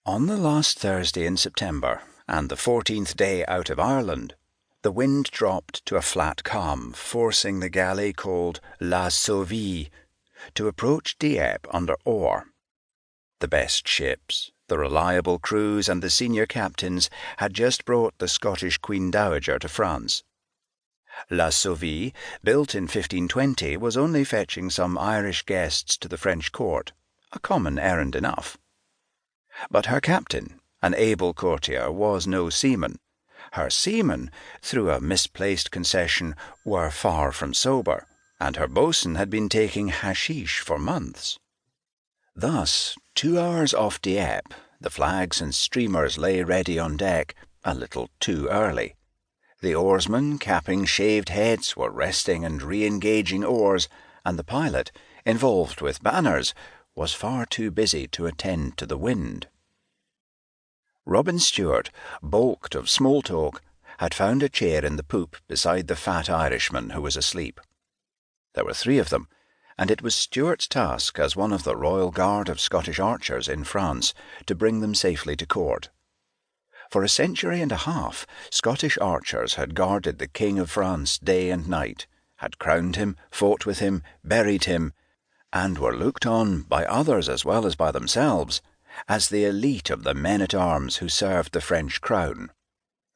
On the last Thursday in September, and the 14th day out of Ireland, the wind dropped to a flat calm, forcing the galley called La Sauvie to approach Dieppe under oar. The best ships, the reliable crews, and the senior captains had just brought the Scottish Queen Dowager to France. La Sauvie, built in 1520, was only fetching some Irish guests to the French court, a common errand enough. But her captain, an able courtier, was no seaman. Her seamen, through a misplaced concession, were far from sober, and her boatswain had been taking hashish for months. Thus, 2 hours off Dieppe, the flags and streamers lay ready on deck, a little too early. The oarsmen, capping shaved heads, were resting and re-engaging oars, and the pilot, involved with banners, was far too busy to attend to the wind. Robin Stewart, balked of small talk, had found a chair in the poop beside the fat Irishman who was asleep. There were 3 of them, and it was Stewart's task as one of the Royal Guard of Scottish archers in France to bring them safely to court. For a century and a half, Scottish archers had guarded the King of France day and night, had crowned him, fought with him, buried him, and were looked on, by others as well as by themselves, as the elite of the men-at-arms who served the French crown.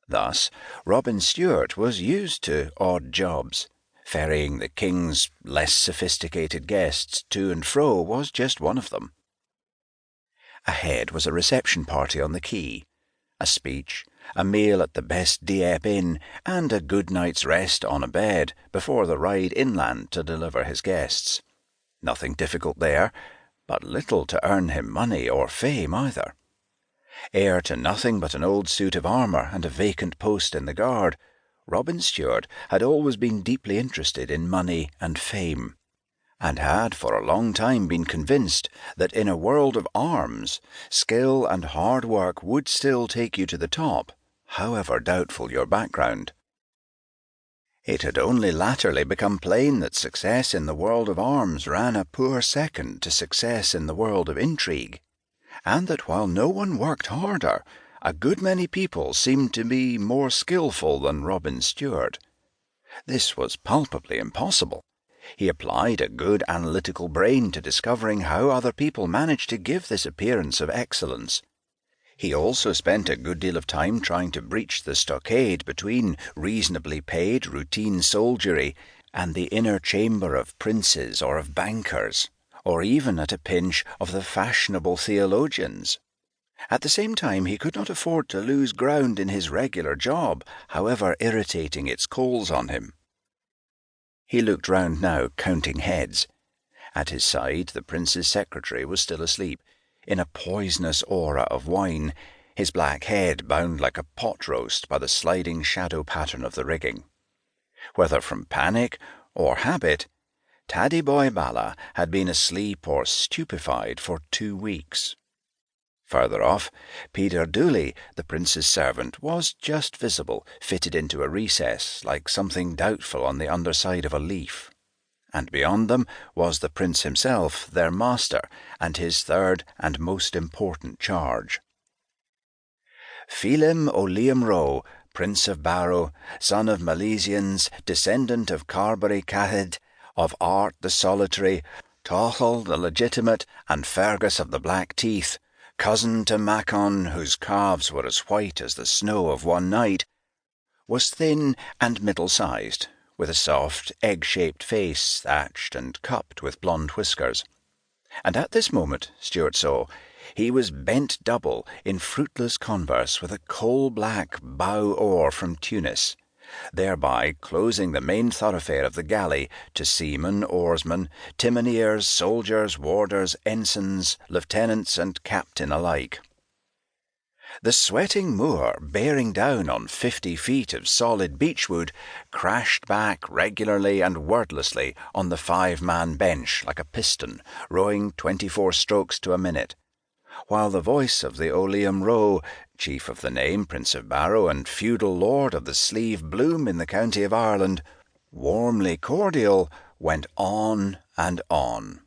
Thus, Robin Stewart was used to odd jobs. Ferrying the King's less sophisticated guests to and fro was just one of them. Ahead was a reception party on the quay, a speech, a meal at the best Dieppe inn, and a good night's rest on a bed before the ride inland to deliver his guests. Nothing difficult there, but little to earn him money or fame either. Heir to nothing but an old suit of armour and a vacant post in the guard, Robin Stewart had always been deeply interested in money and fame, and had for a long time been convinced that in a world of arms, skill and hard work would still take you to the top, however doubtful your background. It had only latterly become plain that success in the world of arms ran a poor second to success in the world of intrigue, and that while no one worked harder, a good many people seemed to be more skilful than Robin Stewart. This was palpably impossible. He applied a good analytical brain to discovering how other people managed to give this appearance of excellence. He also spent a good deal of time trying to breach the stockade between reasonably paid routine soldiery and the inner chamber of princes or of bankers, or even at a pinch of the fashionable theologians. At the same time, he could not afford to lose ground in his regular job, however irritating its calls on him. He looked round now, counting heads. At his side, the prince's secretary was still asleep, in a poisonous aura of wine, his black head bound like a pot roast by the sliding shadow pattern of the rigging. Whether from panic or habit, Taddy Boy Bala had been asleep or stupefied for 2 weeks. Further off, Peter Dooley, the prince's servant, was just visible, fitted into a recess, like something doubtful on the underside of a leaf. And beyond them was the prince himself, their master, and his third and most important charge. Phelim o' Liam Roe, Prince of Barrow, son of Milesians, descendant of Carbery Cahid, of Art the Solitary, Tochel the Legitimate, and Fergus of the Black Teeth, cousin to Macon, whose calves were as white as the snow of one night, was thin and middle-sized, with a soft, egg-shaped face thatched and cupped with blonde whiskers. And at this moment, Stewart saw, he was bent double in fruitless converse with a coal-black bow-oar from Tunis, thereby closing the main thoroughfare of the galley to seamen, oarsmen, timoneers, soldiers, warders, ensigns, lieutenants, and captain alike. The sweating Moor, bearing down on 50 feet of solid beechwood, crashed back regularly and wordlessly on the 5-man bench like a piston, rowing 24 strokes to a minute, while the voice of the O'Liam Roe, chief of the name, Prince of Barrow, and feudal lord of the Slieve Bloom in the county of Ireland, warmly cordial, went on and on.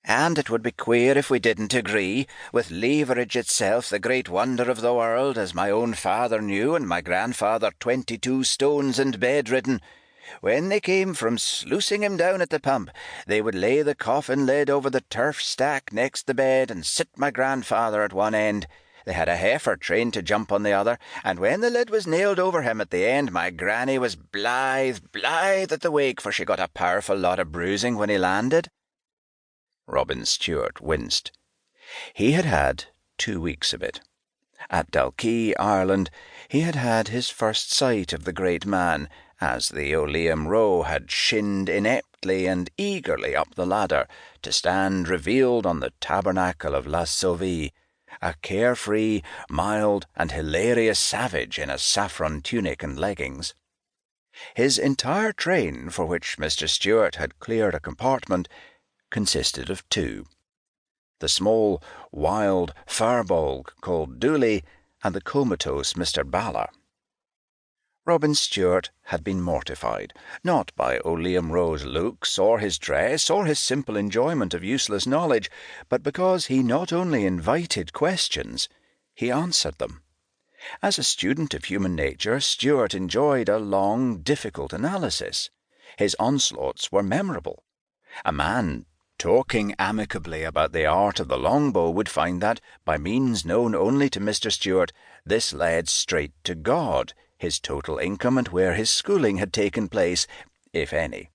And it would be queer if we didn't agree, with leverage itself the great wonder of the world, as my own father knew, and my grandfather 22 stones and bedridden. When they came from sluicing him down at the pump, they would lay the coffin lid over the turf stack next the bed and sit my grandfather at one end. They had a heifer trained to jump on the other, and when the lid was nailed over him at the end, my granny was blithe at the wake, for she got a powerful lot of bruising when he landed." Robin Stewart winced. He had had 2 weeks of it. At Dalkey, Ireland, he had had his first sight of the great man, as the O'Liam row had shinned ineptly and eagerly up the ladder, to stand revealed on the tabernacle of La Sauvie, a carefree, mild, and hilarious savage in a saffron tunic and leggings. His entire train, for which Mr. Stewart had cleared a compartment, consisted of 2. The small, wild firbolg called Dooley, and the comatose Mr. Ballard. Robin Stewart had been mortified, not by O'Liam Rowe's looks, or his dress, or his simple enjoyment of useless knowledge, but because he not only invited questions, he answered them. As a student of human nature, Stewart enjoyed a long, difficult analysis. His onslaughts were memorable. A man talking amicably about the art of the longbow would find that, by means known only to Mr. Stewart, this led straight to God, his total income, and where his schooling had taken place, if any.